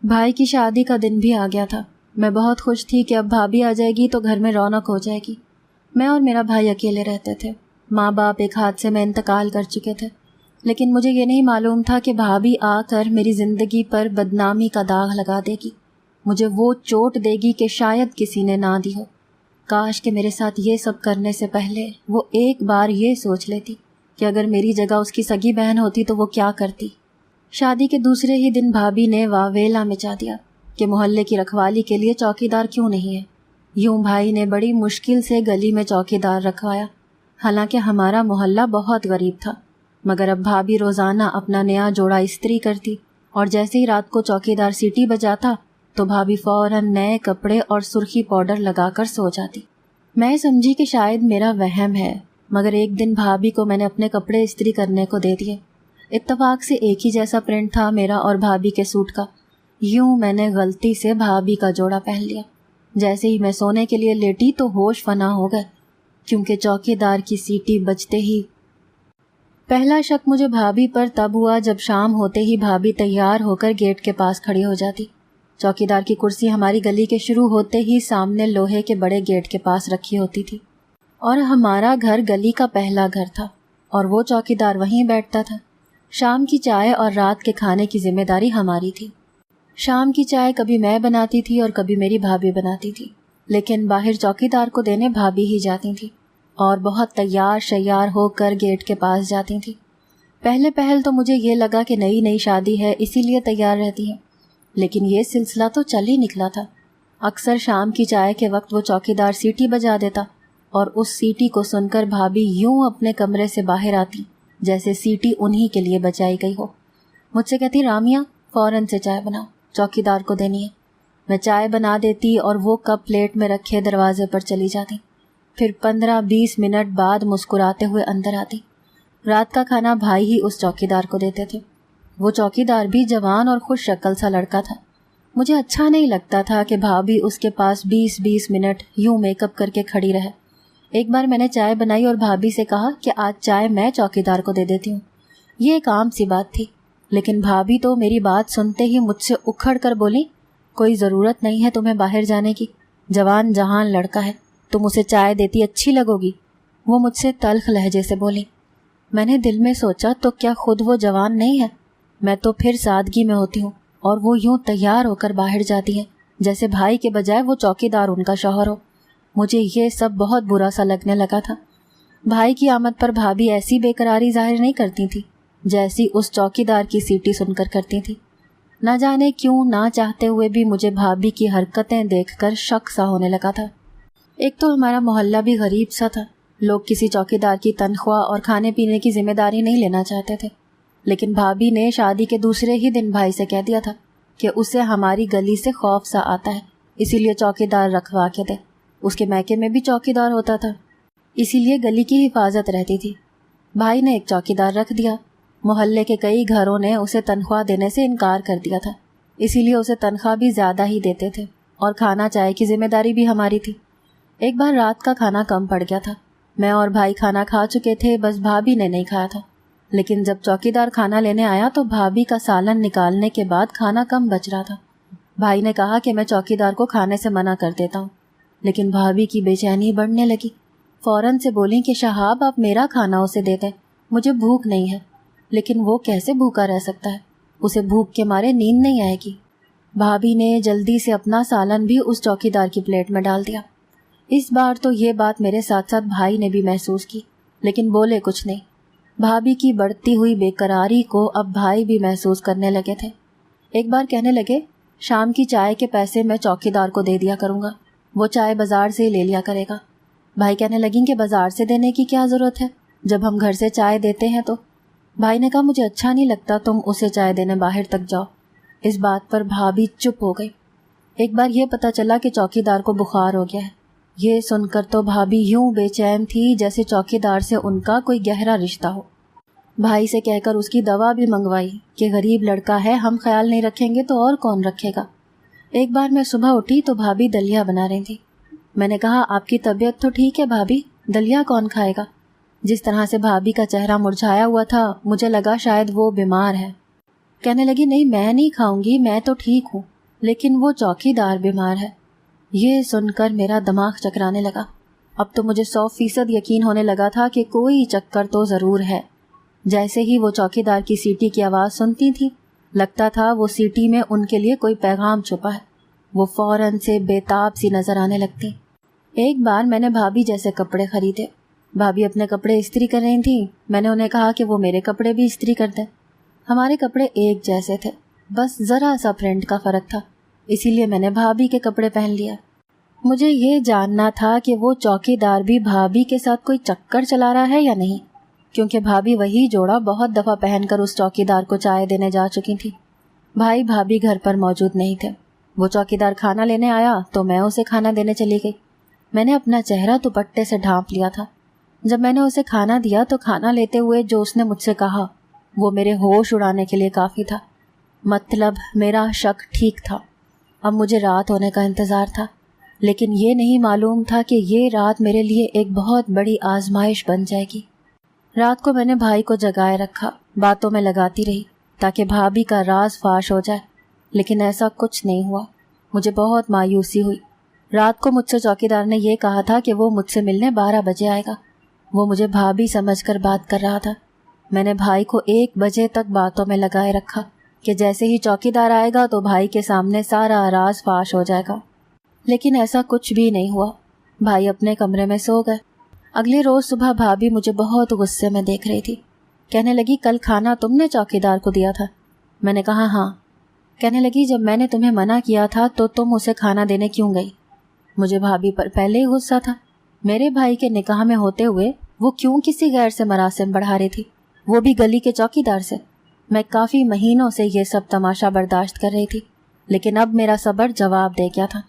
بھائی کی شادی کا دن بھی آ گیا تھا۔ میں بہت خوش تھی کہ اب بھابھی آ جائے گی تو گھر میں رونق ہو جائے گی۔ میں اور میرا بھائی اکیلے رہتے تھے۔ ماں باپ ایک حادثے میں انتقال کر چکے تھے، لیکن مجھے یہ نہیں معلوم تھا کہ بھابھی آ کر میری زندگی پر بدنامی کا داغ لگا دے گی، مجھے وہ چوٹ دے گی کہ شاید کسی نے نہ دی ہو۔ کاش کہ میرے ساتھ یہ سب کرنے سے پہلے وہ ایک بار یہ سوچ لیتی کہ اگر میری جگہ اس کی سگی بہن ہوتی تو وہ کیا کرتی۔ شادی کے دوسرے ہی دن بھابھی نے واویلا مچا دیا کہ محلے کی رکھوالی کے لیے چوکیدار کیوں نہیں ہے۔ یوں بھائی نے بڑی مشکل سے گلی میں چوکیدار رکھوایا، حالانکہ ہمارا محلہ بہت غریب تھا، مگر اب بھابھی روزانہ اپنا نیا جوڑا استری کرتی اور جیسے ہی رات کو چوکیدار سیٹی بجاتا تو بھابھی فوراً نئے کپڑے اور سرخی پاؤڈر لگا کر سو جاتی۔ میں سمجھی کہ شاید میرا وہم ہے، مگر ایک دن بھابھی کو میں نے اپنے کپڑے استری کرنے کو دے دیے۔ اتفاق سے ایک ہی جیسا پرنٹ تھا میرا اور بھابھی کے سوٹ کا۔ یوں میں نے غلطی سے بھابھی کا جوڑا پہن لیا۔ جیسے ہی میں سونے کے لیے لیٹی تو ہوش فنا ہو گئے، کیونکہ چوکیدار کی سیٹی بجتے ہی پہلا شک مجھے بھابھی پر تب ہوا جب شام ہوتے ہی بھابھی تیار ہو کر گیٹ کے پاس کھڑی ہو جاتی۔ چوکیدار کی کرسی ہماری گلی کے شروع ہوتے ہی سامنے لوہے کے بڑے گیٹ کے پاس رکھی ہوتی تھی، اور ہمارا گھر گلی کا پہلا گھر تھا اور وہ چوکیدار وہیں بیٹھتا تھا۔ شام کی چائے اور رات کے کھانے کی ذمہ داری ہماری تھی۔ شام کی چائے کبھی میں بناتی تھی اور کبھی میری بھابھی بناتی تھی، لیکن باہر چوکیدار کو دینے بھابھی ہی جاتی تھی اور بہت تیار شیار ہو کر گیٹ کے پاس جاتی تھی۔ پہل تو مجھے یہ لگا کہ نئی نئی شادی ہے اسی لیے تیار رہتی ہیں، لیکن یہ سلسلہ تو چل ہی نکلا تھا۔ اکثر شام کی چائے کے وقت وہ چوکیدار سیٹی بجا دیتا اور اس سیٹی کو سن کر بھابھی یوں اپنے کمرے سے باہر آتی جیسے سیٹی انہی کے لیے بجائی گئی ہو۔ مجھ سے کہتی، رامیہ فوراً سے چائے بناؤ، چوکیدار کو دینی ہے۔ میں چائے بنا دیتی اور وہ کپ پلیٹ میں رکھے دروازے پر چلی جاتی۔ پھر 15-20 منٹ بعد مسکراتے ہوئے اندر آتی۔ رات کا کھانا بھائی ہی اس چوکیدار کو دیتے تھے۔ وہ چوکیدار بھی جوان اور خوش شکل سا لڑکا تھا۔ مجھے اچھا نہیں لگتا تھا کہ بھابھی اس کے پاس 20-20 منٹ یوں میک اپ کر کے کھڑی رہے۔ ایک بار میں نے چائے بنائی اور بھابھی سے کہا کہ آج چائے میں چوکیدار کو دے دیتی ہوں۔ یہ ایک عام سی بات تھی، لیکن بھابھی تو میری بات سنتے ہی مجھ سے اکھڑ کر بولی، کوئی ضرورت نہیں ہے تمہیں باہر جانے کی، جوان جہان لڑکا ہے، تم اسے چائے دیتی اچھی لگو گی۔ وہ مجھ سے تلخ لہجے سے بولی۔ میں نے دل میں سوچا تو کیا خود وہ جوان نہیں ہے؟ میں تو پھر سادگی میں ہوتی ہوں اور وہ یوں تیار ہو کر باہر جاتی ہیں جیسے بھائی کے بجائے وہ چوکیدار ان کا شوہر ہو۔ مجھے یہ سب بہت برا سا لگنے لگا تھا۔ بھائی کی آمد پر بھابھی ایسی بے قراری ظاہر نہیں کرتی تھی جیسی اس چوکیدار کی سیٹی سن کر کرتی تھی۔ نہ جانے کیوں نہ چاہتے ہوئے بھی مجھے بھابھی کی حرکتیں دیکھ کر شک سا ہونے لگا تھا۔ ایک تو ہمارا محلہ بھی غریب سا تھا، لوگ کسی چوکیدار کی تنخواہ اور کھانے پینے کی ذمہ داری نہیں لینا چاہتے تھے، لیکن بھابھی نے شادی کے دوسرے ہی دن بھائی سے کہہ دیا تھا کہ اسے ہماری گلی سے خوف سا آتا ہے، اسی لیے چوکیدار رکھوا کے دے۔ اس کے میکے میں بھی چوکیدار ہوتا تھا، اسی لیے گلی کی حفاظت رہتی تھی۔ بھائی نے ایک چوکیدار رکھ دیا۔ محلے کے کئی گھروں نے اسے تنخواہ دینے سے انکار کر دیا تھا، اسی لیے اسے تنخواہ بھی زیادہ ہی دیتے تھے اور کھانا چائے کی ذمہ داری بھی ہماری تھی۔ ایک بار رات کا کھانا کم پڑ گیا تھا، میں اور بھائی کھانا کھا چکے تھے، بس بھابھی نے نہیں کھایا تھا، لیکن جب چوکیدار کھانا لینے آیا تو بھابھی کا سالن نکالنے کے بعد کھانا کم بچ رہا تھا۔ بھائی نے کہا کہ میں چوکیدار کو کھانے سے منع کر دیتا ہوں، لیکن بھابھی کی بے چینی بڑھنے لگی۔ فوراً سے بولی کہ شہاب آپ میرا کھانا اسے دے دیں، مجھے بھوک نہیں ہے۔ لیکن وہ کیسے بھوکا رہ سکتا ہے، اسے بھوک کے مارے نیند نہیں آئے گی۔ بھابھی نے جلدی سے اپنا سالن بھی اس چوکیدار کی پلیٹ میں ڈال دیا۔ اس بار تو یہ بات میرے ساتھ ساتھ بھائی نے بھی محسوس کی، لیکن بولے کچھ نہیں۔ بھابھی کی بڑھتی ہوئی بے قراری کو اب بھائی بھی محسوس کرنے لگے تھے۔ ایک بار کہنے لگے، شام کی چائے کے پیسے میں چوکیدار کو دے دیا کروں گا، وہ چائے بازار سے ہی لے لیا کرے گا۔ بھائی کہنے لگیں کہ بازار سے دینے کی کیا ضرورت ہے جب ہم گھر سے چائے دیتے ہیں تو۔ بھائی نے کہا، مجھے اچھا نہیں لگتا تم اسے چائے دینے باہر تک جاؤ۔ اس بات پر بھابھی چپ ہو گئی۔ ایک بار یہ پتا چلا کہ چوکیدار کو بخار ہو گیا ہے۔ یہ سن کر تو بھابھی یوں بے چین تھی جیسے چوکیدار سے ان کا کوئی گہرا رشتہ ہو۔ بھائی سے کہہ کر اس کی دوا بھی منگوائی کہ غریب لڑکا ہے، ہم خیال نہیں رکھیں گے تو اور کون رکھے گا۔ ایک بار میں صبح اٹھی تو بھابھی دلیا بنا رہی تھی۔ میں نے کہا، آپ کی طبیعت تو ٹھیک ہے بھابھی، دلیا کون کھائے گا؟ جس طرح سے بھابھی کا چہرہ مرجھایا ہوا تھا مجھے لگا شاید وہ بیمار ہے۔ کہنے لگی، نہیں میں نہیں کھاؤں گی، میں تو ٹھیک ہوں، لیکن وہ چوکیدار بیمار ہے۔ یہ سن کر میرا دماغ چکرانے لگا۔ اب تو مجھے 100% یقین ہونے لگا تھا کہ کوئی چکر تو ضرور ہے۔ جیسے ہی وہ چوکیدار کی سیٹی کی آواز سنتی تھی، لگتا تھا وہ سیٹی میں ان کے لیے کوئی پیغام چھپا ہے۔ وہ فوراً سے بے تاب سی نظر آنے لگتی۔ ایک بار میں نے بھابھی جیسے کپڑے خریدے۔ بھابھی اپنے کپڑے استری کر رہی تھیں، میں نے انہیں کہا کہ وہ میرے کپڑے بھی استری کر دیں۔ ہمارے کپڑے ایک جیسے تھے، بس ذرا سا پرنٹ کا فرق تھا، اسی لیے میں نے بھابھی کے کپڑے پہن لیا۔ مجھے یہ جاننا تھا کہ وہ چوکیدار بھی بھابھی کے ساتھ کوئی چکر چلا رہا ہے یا نہیں، کیونکہ بھابھی وہی جوڑا بہت دفعہ پہن کر اس چوکیدار کو چائے دینے جا چکی تھی۔ بھائی بھابھی گھر پر موجود نہیں تھے۔ وہ چوکیدار کھانا لینے آیا تو میں اسے کھانا دینے چلی گئی۔ میں نے اپنا چہرہ دوپٹے سے ڈھانپ لیا تھا۔ جب میں نے اسے کھانا دیا تو کھانا لیتے ہوئے جو اس نے مجھ سے کہا وہ میرے ہوش اڑانے کے لیے کافی تھا۔ مطلب میرا شک ٹھیک تھا۔ اب مجھے رات ہونے کا انتظار تھا، لیکن یہ نہیں معلوم تھا کہ یہ رات میرے لیے ایک بہت بڑی آزمائش بن جائے گی۔ رات کو میں نے بھائی کو جگائے رکھا، باتوں میں لگاتی رہی تاکہ بھابھی کا راز فاش ہو جائے، لیکن ایسا کچھ نہیں ہوا۔ مجھے بہت مایوسی ہوئی۔ رات کو مجھ سے چوکیدار نے یہ کہا تھا کہ وہ مجھ سے ملنے 12 بجے آئے گا۔ وہ مجھے بھابھی سمجھ کر بات کر رہا تھا۔ میں نے بھائی کو 1 بجے تک باتوں میں لگائے رکھا کہ جیسے ہی چوکیدار آئے گا تو بھائی کے سامنے سارا راز فاش ہو جائے گا، لیکن ایسا کچھ بھی نہیں ہوا۔ بھائی اپنے کمرے میں سو گئے۔ اگلے روز صبح بھابھی مجھے بہت غصے میں دیکھ رہی تھی۔ کہنے لگی کل کھانا تم نے چوکیدار کو دیا تھا؟ میں نے کہا ہاں۔ کہنے لگی جب میں نے تمہیں منع کیا تھا تو تم اسے کھانا دینے کیوں گئی؟ مجھے بھابھی پر پہلے ہی غصہ تھا۔ میرے بھائی کے نکاح میں ہوتے ہوئے وہ کیوں کسی غیر سے مراسم بڑھا رہی تھی، وہ بھی گلی کے چوکیدار سے؟ میں کافی مہینوں سے یہ سب تماشا برداشت کر رہی تھی، لیکن اب میرا صبر جواب دے گیا تھا۔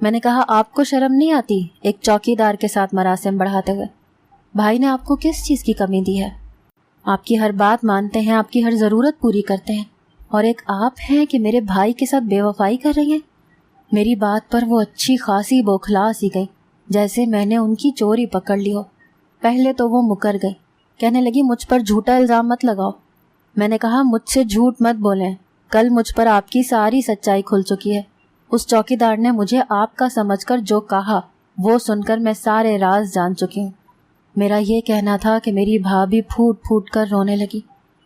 میں نے کہا آپ کو شرم نہیں آتی ایک چوکیدار کے ساتھ مراسم بڑھاتے ہوئے؟ بھائی نے آپ کو کس چیز کی کمی دی ہے؟ آپ کی ہر بات مانتے ہیں، آپ کی ہر ضرورت پوری کرتے ہیں، اور ایک آپ ہیں کہ میرے بھائی کے ساتھ بے وفائی کر رہی ہیں۔ میری بات پر وہ اچھی خاصی بوکھلا سی گئی، جیسے میں نے ان کی چوری پکڑ لی ہو۔ پہلے تو وہ مکر گئی، کہنے لگی مجھ پر جھوٹا الزام مت لگاؤ۔ میں نے کہا مجھ سے جھوٹ مت بولیں، کل مجھ پر آپ کی ساری سچائی کھل چکی ہے۔ اس چوکیدار نے مجھے آپ کا سمجھ کر جو کہا وہ سن کر میں سارے راز جان چکی ہوں۔ میرا یہ کہنا تھا کہ میری بھابھی پھوٹ پھوٹ کر رونے لگی۔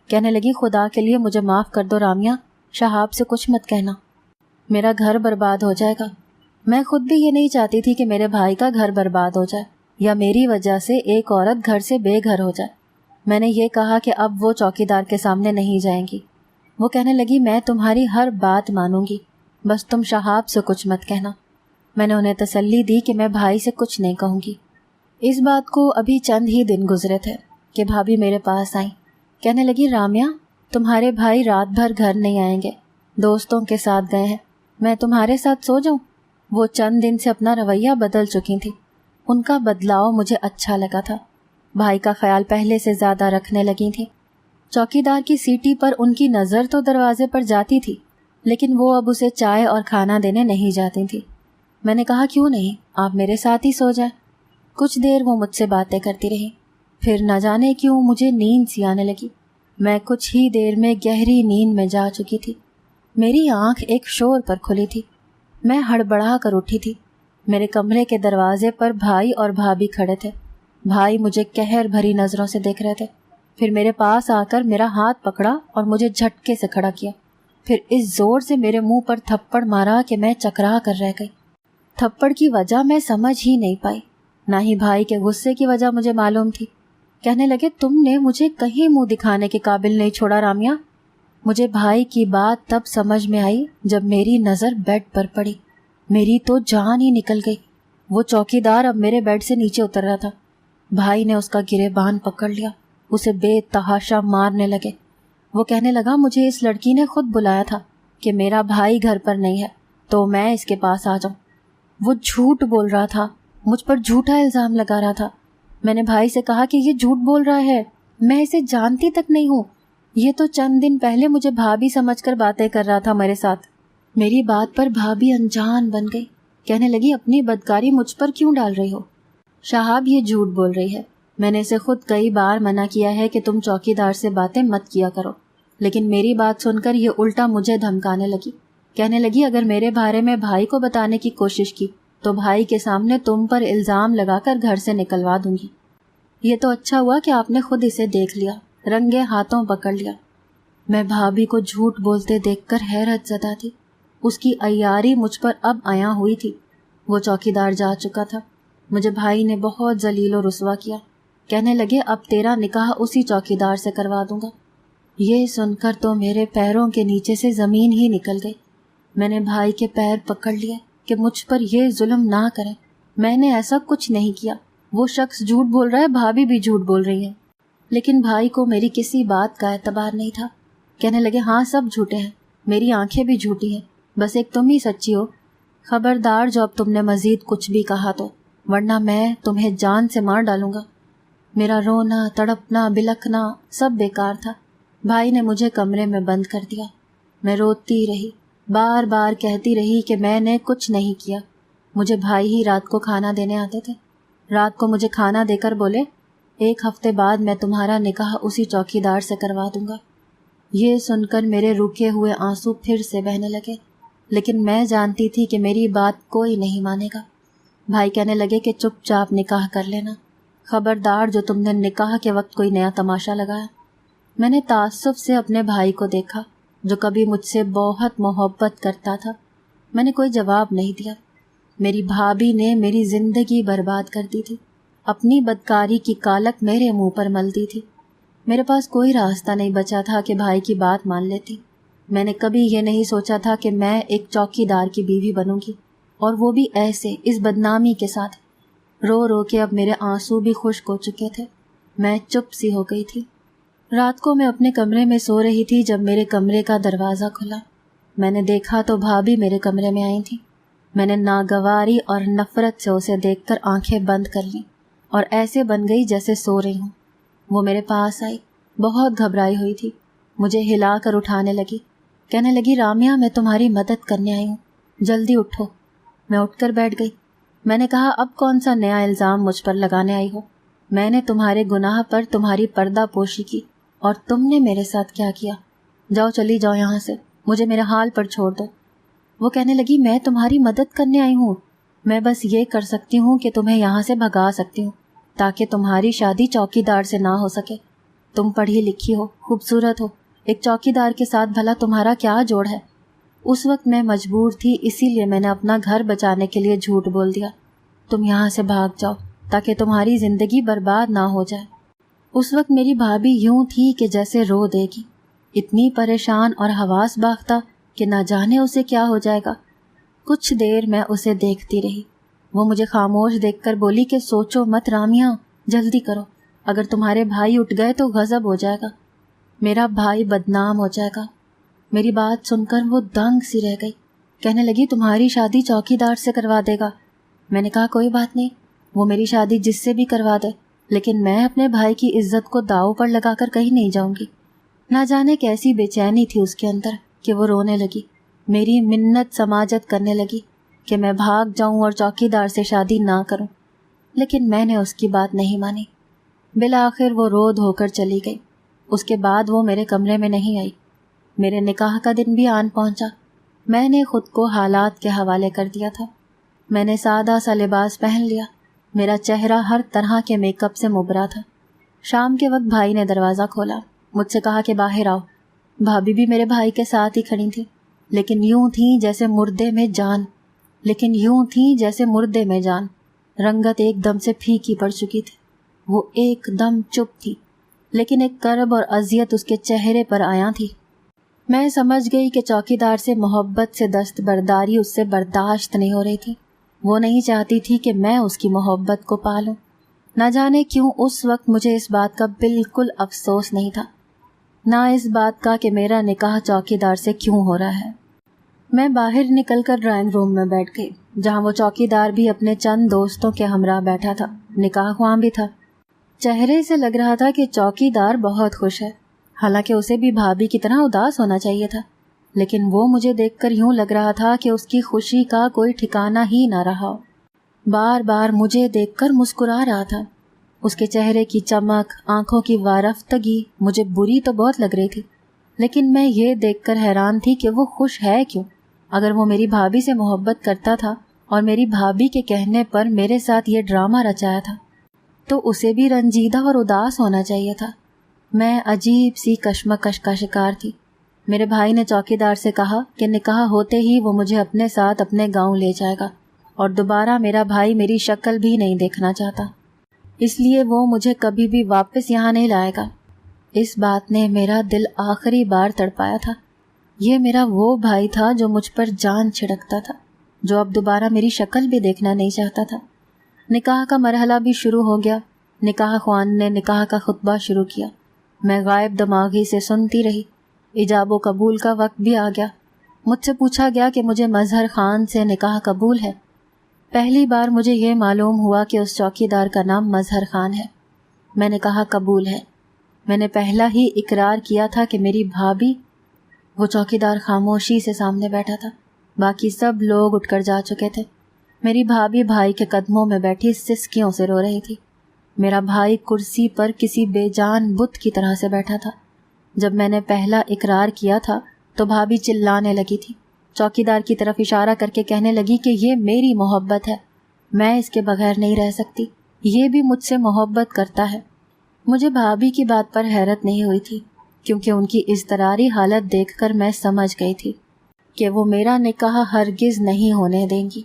کہنے لگی خدا کے لیے مجھے معاف کر دو رامیہ، شہاب سے کچھ مت کہنا، میرا گھر برباد ہو جائے گا۔ میں خود بھی یہ نہیں چاہتی تھی کہ میرے بھائی کا گھر برباد ہو جائے یا میری وجہ سے ایک عورت گھر سے بے گھر ہو جائے۔ میں نے یہ کہا کہ اب وہ چوکیدار کے سامنے نہیں جائیں گی۔ وہ کہنے لگی میں تمہاری ہر بات مانوں گی، بس تم شہاب سے کچھ مت کہنا۔ میں نے انہیں تسلی دی کہ میں بھائی سے کچھ نہیں کہوں گی۔ اس بات کو ابھی چند ہی دن گزرے تھے کہ بھابھی میرے پاس آئیں۔ کہنے لگی رامیہ تمہارے بھائی رات بھر گھر نہیں آئیں گے، دوستوں کے ساتھ گئے ہیں، میں تمہارے ساتھ سو جاؤں؟ وہ چند دن سے اپنا رویہ بدل چکی تھی۔ ان کا بدلاؤ مجھے اچھا لگا تھا۔ بھائی کا خیال پہلے سے زیادہ رکھنے لگی تھی۔ چوکیدار کی سیٹی پر ان کی نظر تو دروازے پر جاتی تھی، لیکن وہ اب اسے چائے اور کھانا دینے نہیں جاتی تھی۔ میں نے کہا کیوں نہیں، آپ میرے ساتھ ہی سو جائیں۔ کچھ دیر وہ مجھ سے باتیں کرتی رہی، پھر نہ جانے کیوں مجھے نیند سی آنے لگی۔ میں کچھ ہی دیر میں گہری نیند میں جا چکی تھی۔ میری آنکھ ایک شور پر کھلی تھی۔ میں ہڑبڑا کر اٹھی تھی۔ میرے کمرے کے دروازے پر بھائی اور بھابھی کھڑے تھے۔ بھائی مجھے قہر بھری نظروں سے دیکھ رہے تھے، پھر میرے پاس آ کر میرا ہاتھ پکڑا اور مجھے جھٹکے سے کھڑا کیا، پھر اس زور سے میرے منہ پر تھپڑ مارا کہ میں چکرا کر رہ گئی۔ تھپڑ کی وجہ میں سمجھ ہی نہیں پائی، نہ ہی بھائی کے غصے کی وجہ مجھے معلوم تھی۔ کہنے لگے تم نے مجھے کہیں منہ دکھانے کے قابل نہیں چھوڑا رامیہ۔ مجھے بھائی کی بات تب سمجھ میں آئی جب میری نظر بیڈ پر پڑی۔ میری تو جان ہی نکل گئی۔ وہ چوکیدار اب میرے بیڈ سے نیچے اتر رہا تھا۔ بھائی نے اس کا گریبان پکڑ لیا، اسے بے تحاشا مارنے لگے۔ وہ کہنے لگا مجھے اس لڑکی نے خود بلایا تھا کہ میرا بھائی گھر پر نہیں ہے تو میں اس کے پاس آ جاؤں۔ وہ جھوٹ بول رہا تھا، مجھ پر جھوٹا الزام لگا رہا تھا۔ میں نے بھائی سے کہا کہ یہ جھوٹ بول رہا ہے، میں اسے جانتی تک نہیں ہوں، یہ تو چند دن پہلے مجھے بھابھی سمجھ کر باتیں کر رہا تھا میرے ساتھ۔ میری بات پر بھابھی انجان بن گئی، کہنے لگی اپنی بدکاری مجھ پر کیوں ڈال رہی ہو؟ شہاب یہ جھوٹ بول رہی ہے، میں نے اسے خود کئی بار منع کیا ہے کہ تم چوکیدار سے باتیں مت کیا کرو، لیکن میری بات سن کر یہ الٹا مجھے دھمکانے لگی۔ کہنے لگی اگر میرے بارے میں بھائی کو بتانے کی کوشش کی تو بھائی کے سامنے تم پر الزام لگا کر گھر سے نکلوا دوں گی۔ یہ تو اچھا ہوا کہ آپ نے خود اسے دیکھ لیا، رنگے ہاتھوں پکڑ لیا۔ میں بھابھی کو جھوٹ بولتے دیکھ کر حیرت زدہ تھی۔ اس کی عیاری مجھ پر اب عیاں ہوئی تھی۔ وہ چوکیدار جا چکا تھا۔ مجھے بھائی نے بہت ذلیل و رسوا کیا۔ کہنے لگے اب تیرا نکاح اسی چوکیدار سے کروا دوں گا۔ یہ سن کر تو میرے پیروں کے نیچے سے زمین ہی نکل گئی۔ میں نے بھائی کے پیر پکڑ لیے کہ مجھ پر یہ ظلم نہ کریں، میں نے ایسا کچھ نہیں کیا۔ وہ شخص جھوٹ بول رہا ہے، بھابھی بھی جھوٹ بول رہی ہیں۔ لیکن بھائی کو میری کسی بات کا اعتبار نہیں تھا۔ کہنے لگے ہاں سب جھوٹے ہیں، میری آنکھیں بھی جھوٹی ہیں، بس ایک تم ہی سچی ہو۔ خبردار جو اب تم نے مزید کچھ بھی کہا تو، ورنہ میں تمہیں جان سے مار ڈالوں گا۔ میرا رونا، تڑپنا، بلکنا سب بیکار تھا۔ بھائی نے مجھے کمرے میں بند کر دیا۔ میں روتی رہی، بار بار کہتی رہی کہ میں نے کچھ نہیں کیا۔ مجھے بھائی ہی رات کو کھانا دینے آتے تھے۔ رات کو مجھے کھانا دے کر بولے 1 ہفتے بعد میں تمہارا نکاح اسی چوکیدار سے کروا دوں گا۔ یہ سن کر میرے رکے ہوئے آنسو پھر سے بہنے لگے، لیکن میں جانتی تھی کہ میری بات کوئی نہیں مانے گا۔ بھائی کہنے لگے کہ چپ چاپ نکاح کر لینا، خبردار جو تم نے نکاح کے وقت کوئی نیا تماشا لگایا۔ میں نے تعصب سے اپنے بھائی کو دیکھا جو کبھی مجھ سے بہت محبت کرتا تھا۔ میں نے کوئی جواب نہیں دیا۔ میری بھابھی نے میری زندگی برباد کر دی تھی، اپنی بدکاری کی کالک میرے منہ پر ملتی تھی۔ میرے پاس کوئی راستہ نہیں بچا تھا کہ بھائی کی بات مان لیتی۔ میں نے کبھی یہ نہیں سوچا تھا کہ میں ایک چوکیدار کی بیوی بنوں گی، اور وہ بھی ایسے، اس بدنامی کے ساتھ۔ رو رو کے اب میرے آنسو بھی خشک ہو چکے تھے۔ میں چپ سی ہو گئی تھی۔ رات کو میں اپنے کمرے میں سو رہی تھی جب میرے کمرے کا دروازہ کھلا۔ میں نے دیکھا تو بھابھی میرے کمرے میں آئی تھی۔ میں نے ناگواری اور نفرت سے اسے دیکھ کر آنکھیں بند کر لیں اور ایسے بن گئی جیسے سو رہی ہوں۔ وہ میرے پاس آئی، بہت گھبرائی ہوئی تھی، مجھے ہلا کر اٹھانے لگی۔ کہنے لگی رامیا میں تمہاری مدد کرنے آئی ہوں، جلدی اٹھو۔ میں اٹھ کر بیٹھ گئی۔ میں نے کہا اب کون سا نیا الزام مجھ پر لگانے آئی ہو؟ میں نے تمہارے گناہ پر تمہاری پردہ پوشی کی، اور تم نے میرے ساتھ کیا کیا؟ جاؤ چلی جاؤ یہاں سے، مجھے میرے حال پر چھوڑ دو۔ وہ کہنے لگی میں تمہاری مدد کرنے آئی ہوں، میں بس یہ کر سکتی ہوں کہ تمہیں یہاں سے بھگا سکتی ہوں تاکہ تمہاری شادی چوکیدار سے نہ ہو سکے۔ تم پڑھی لکھی ہو، خوبصورت ہو، ایک چوکیدار کے ساتھ بھلا تمہارا کیا جوڑ ہے؟ اس وقت میں مجبور تھی، اسی لیے میں نے اپنا گھر بچانے کے لیے جھوٹ بول دیا۔ تم یہاں سے بھاگ جاؤ تاکہ تمہاری زندگی برباد نہ ہو جائے۔ اس وقت میری بھابھی یوں تھی کہ جیسے رو دے گی، اتنی پریشان اور حواس باختہ کہ نہ جانے اسے کیا ہو جائے گا۔ کچھ دیر میں اسے دیکھتی رہی۔ وہ مجھے خاموش دیکھ کر بولی کہ سوچو مت رامیہ، جلدی کرو، اگر تمہارے بھائی اٹھ گئے تو غضب ہو جائے گا، میرا بھائی بدنام ہو جائے گا۔ میری بات سن کر وہ دنگ سی رہ گئی۔ کہنے لگی تمہاری شادی چوکیدار سے کروا دے گا۔ میں نے کہا کوئی بات نہیں، وہ میری شادی جس سے بھی کروا دے، لیکن میں اپنے بھائی کی عزت کو داؤ پر لگا کر کہیں نہیں جاؤں گی۔ نہ جانے کیسی بے چینی تھی اس کے اندر کہ وہ رونے لگی، میری منت سماجت کرنے لگی کہ میں بھاگ جاؤں اور چوکیدار سے شادی نہ کروں، لیکن میں نے اس کی بات نہیں مانی۔ بالآخر وہ رو دھو کر چلی گئی۔ اس کے بعد وہ میرے کمرے میں نہیں آئی۔ میرے نکاح کا دن بھی آن پہنچا۔ میں نے خود کو حالات کے حوالے کر دیا تھا۔ میں نے سادہ سا لباس پہن لیا، میرا چہرہ ہر طرح کے میک اپ سے مبرا تھا۔ شام کے وقت بھائی نے دروازہ کھولا، مجھ سے کہا کہ باہر آؤ۔ بھابھی بھی میرے بھائی کے ساتھ ہی کھڑی تھی، لیکن یوں تھیں جیسے مردے میں جان۔ رنگت ایک دم سے پھیکی پڑ چکی تھی، وہ ایک دم چپ تھی، لیکن ایک کرب اور اذیت اس کے چہرے پر آیا تھی۔ میں سمجھ گئی کہ چوکیدار سے محبت سے دستبرداری اس سے برداشت نہیں ہو رہی تھی۔ وہ نہیں چاہتی تھی کہ میں اس کی محبت کو پالوں۔ نہ جانے کیوں اس وقت مجھے اس بات کا بالکل افسوس نہیں تھا، نہ اس بات کا کہ میرا نکاح چوکیدار سے کیوں ہو رہا ہے۔ میں باہر نکل کر ڈرائنگ روم میں بیٹھ گئی، جہاں وہ چوکیدار بھی اپنے چند دوستوں کے ہمراہ بیٹھا تھا، نکاح خواں بھی تھا۔ چہرے سے لگ رہا تھا کہ چوکیدار بہت خوش ہے، حالانکہ اسے بھی بھابھی کی طرح اداس ہونا چاہیے تھا، لیکن وہ مجھے دیکھ کر یوں لگ رہا تھا کہ اس کی خوشی کا کوئی ٹھکانہ ہی نہ رہا ہو۔ بار بار مجھے دیکھ کر مسکرا رہا تھا۔ اس کے چہرے کی چمک، آنکھوں کی وارفتگی مجھے بری تو بہت لگ رہی تھی، لیکن میں یہ دیکھ کر حیران تھی کہ وہ خوش ہے کیوں، اگر وہ میری بھابھی سے محبت کرتا تھا اور میری بھابھی کے کہنے پر میرے ساتھ یہ ڈرامہ رچایا تھا تو اسے بھی رنجیدہ اور اداس ہونا چاہیے تھا۔ میں عجیب سی کشمکش کا شکار تھی۔ میرے بھائی نے چوکیدار سے کہا کہ نکاح ہوتے ہی وہ مجھے اپنے ساتھ اپنے گاؤں لے جائے گا اور دوبارہ میرا بھائی میری شکل بھی نہیں دیکھنا چاہتا، اس لیے وہ مجھے کبھی بھی واپس یہاں نہیں لائے گا۔ اس بات نے میرا دل آخری بار تڑپایا تھا۔ یہ میرا وہ بھائی تھا جو مجھ پر جان چھڑکتا تھا، جو اب دوبارہ میری شکل بھی دیکھنا نہیں چاہتا تھا۔ نکاح کا مرحلہ بھی شروع ہو گیا۔ نکاح خوان نے نکاح کا خطبہ شروع کیا۔ میں غائب دماغی سے سنتی رہی۔ ایجاب و قبول کا وقت بھی آ گیا۔ مجھ سے پوچھا گیا کہ مجھے مظہر خان سے نکاح قبول ہے۔ پہلی بار مجھے یہ معلوم ہوا کہ اس چوکیدار کا نام مظہر خان ہے۔ میں نے کہا قبول ہے۔ میں نے پہلا ہی اقرار کیا تھا کہ میری بھابھی۔ وہ چوکیدار خاموشی سے سامنے بیٹھا تھا، باقی سب لوگ اٹھ کر جا چکے تھے۔ میری بھابھی بھائی کے قدموں میں بیٹھی سسکیوں سے رو رہی تھی۔ میرا بھائی کرسی پر کسی بے جان بت کی طرح سے بیٹھا تھا۔ جب میں نے پہلا اقرار کیا تھا تو بھابھی چلانے لگی تھی، چوکیدار کی طرف اشارہ کر کے کہنے لگی کہ یہ میری محبت ہے، میں اس کے بغیر نہیں رہ سکتی، یہ بھی مجھ سے محبت کرتا ہے۔ مجھے بھابھی کی بات پر حیرت نہیں ہوئی تھی، کیونکہ ان کی اضطراری حالت دیکھ کر میں سمجھ گئی تھی کہ وہ میرا نکاح ہرگز نہیں ہونے دیں گی۔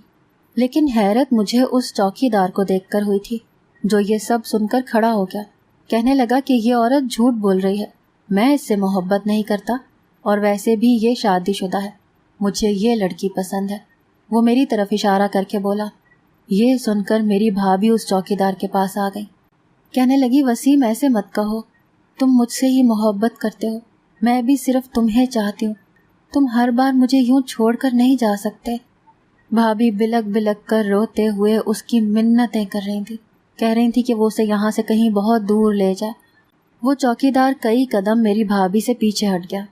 لیکن حیرت مجھے اس چوکیدار کو دیکھ کر ہوئی تھی، جو یہ سب سن کر کھڑا ہو گیا، کہنے لگا کہ یہ عورت جھوٹ بول رہی ہے، میں اس سے محبت نہیں کرتا، اور ویسے بھی یہ شادی شدہ ہے، مجھے یہ لڑکی پسند ہے۔ وہ میری طرف اشارہ کر کے بولا۔ یہ سن کر میری بھابھی اس چوکیدار کے پاس آ گئی، کہنے لگی وسیم ایسے مت کہو، تم مجھ سے ہی محبت کرتے ہو، میں بھی صرف تمہیں چاہتی ہوں، تم ہر بار مجھے یوں چھوڑ کر نہیں جا سکتے۔ بھابھی بلک بلک کر روتے ہوئے اس کی منتیں کر رہی تھی، کہہ رہی تھی کہ وہ اسے یہاں سے کہیں بہت دور لے جائے۔ وہ چوکیدار کئی قدم میری بھابھی سے پیچھے ہٹ گیا،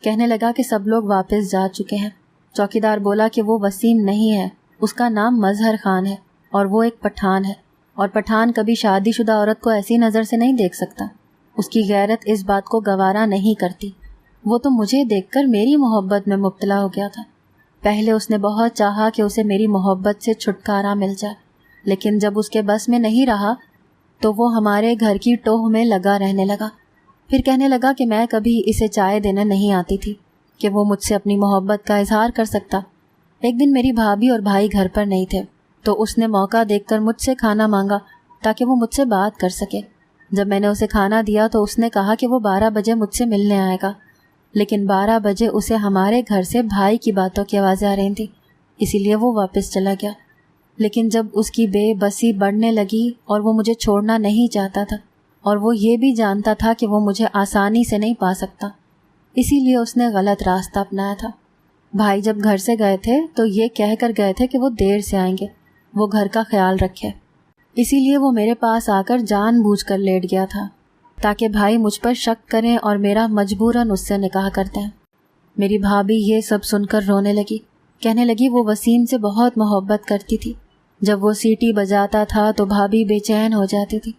کہنے لگا کہ سب لوگ واپس جا چکے ہیں۔ چوکیدار بولا کہ وہ وسیم نہیں ہے، اس کا نام مظہر خان ہے اور وہ ایک پٹھان ہے، اور پٹھان کبھی شادی شدہ عورت کو ایسی نظر سے نہیں دیکھ سکتا، اس کی غیرت اس بات کو گوارا نہیں کرتی۔ وہ تو مجھے دیکھ کر میری محبت میں مبتلا ہو گیا تھا۔ پہلے اس نے بہت چاہا کہ اسے میری محبت سے چھٹکارا مل جائے، لیکن جب اس کے بس میں نہیں رہا تو وہ ہمارے گھر کی ٹوہ میں لگا رہنے لگا۔ پھر کہنے لگا کہ میں کبھی اسے چائے دینے نہیں آتی تھی کہ وہ مجھ سے اپنی محبت کا اظہار کر سکتا۔ ایک دن میری بھابھی اور بھائی گھر پر نہیں تھے تو اس نے موقع دیکھ کر مجھ سے کھانا مانگا تاکہ وہ مجھ سے بات کر سکے۔ جب میں نے اسے کھانا دیا تو اس نے کہا کہ وہ 12 بجے مجھ سے ملنے آئے گا، لیکن 12 بجے اسے ہمارے گھر سے بھائی کی باتوں کی آوازیں آ رہی تھیں، اسی لیے وہ واپس چلا گیا۔ لیکن جب اس کی بے بسی بڑھنے لگی اور وہ مجھے چھوڑنا نہیں چاہتا تھا، اور وہ یہ بھی جانتا تھا کہ وہ مجھے آسانی سے نہیں پا سکتا، اسی لیے اس نے غلط راستہ اپنایا تھا۔ بھائی جب گھر سے گئے تھے تو یہ کہہ کر گئے تھے کہ وہ دیر سے آئیں گے، وہ گھر کا خیال رکھے، اسی لیے وہ میرے پاس آ کر جان بوجھ کر لیٹ گیا تھا تاکہ بھائی مجھ پر شک کریں اور میرا مجبوراً اس سے نکاح کرتے ہیں۔ میری بھابھی یہ سب سن کر رونے لگی، کہنے لگی وہ وسیم سے بہت محبت کرتی تھی، جب وہ سیٹی بجاتا تھا تو بھابھی بے چین ہو جاتی تھی۔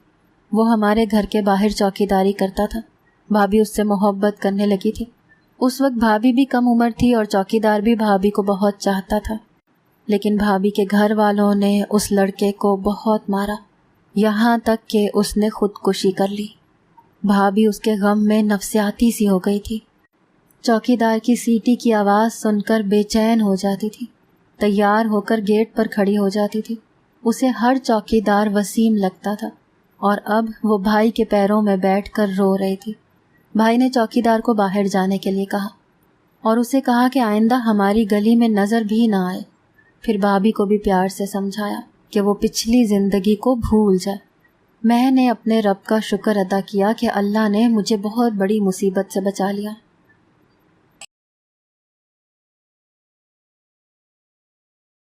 وہ ہمارے گھر کے باہر چوکیداری کرتا تھا، بھابھی اس سے محبت کرنے لگی تھی۔ اس وقت بھابھی بھی کم عمر تھی اور چوکیدار بھی بھابھی کو بہت چاہتا تھا، لیکن بھابھی کے گھر والوں نے اس لڑکے کو بہت مارا، یہاں تک کہ اس نے خودکشی کر لی۔ بھابھی اس کے غم میں نفسیاتی سی ہو گئی تھی، چوکیدار کی سیٹی کی آواز سن کر بے چین ہو جاتی تھی، تیار ہو کر گیٹ پر کھڑی ہو جاتی تھی۔ اسے ہر چوکیدار وسیم لگتا تھا، اور اب وہ بھائی کے پیروں میں بیٹھ کر رو رہی تھی۔ بھائی نے چوکیدار کو باہر جانے کے لیے کہا اور اسے کہا کہ آئندہ ہماری گلی میں نظر بھی نہ آئے۔ پھر بھابھی کو بھی پیار سے سمجھایا کہ وہ پچھلی زندگی کو بھول جائے۔ میں نے اپنے رب کا شکر ادا کیا کہ اللہ نے مجھے بہت بڑی مصیبت سے بچا لیا۔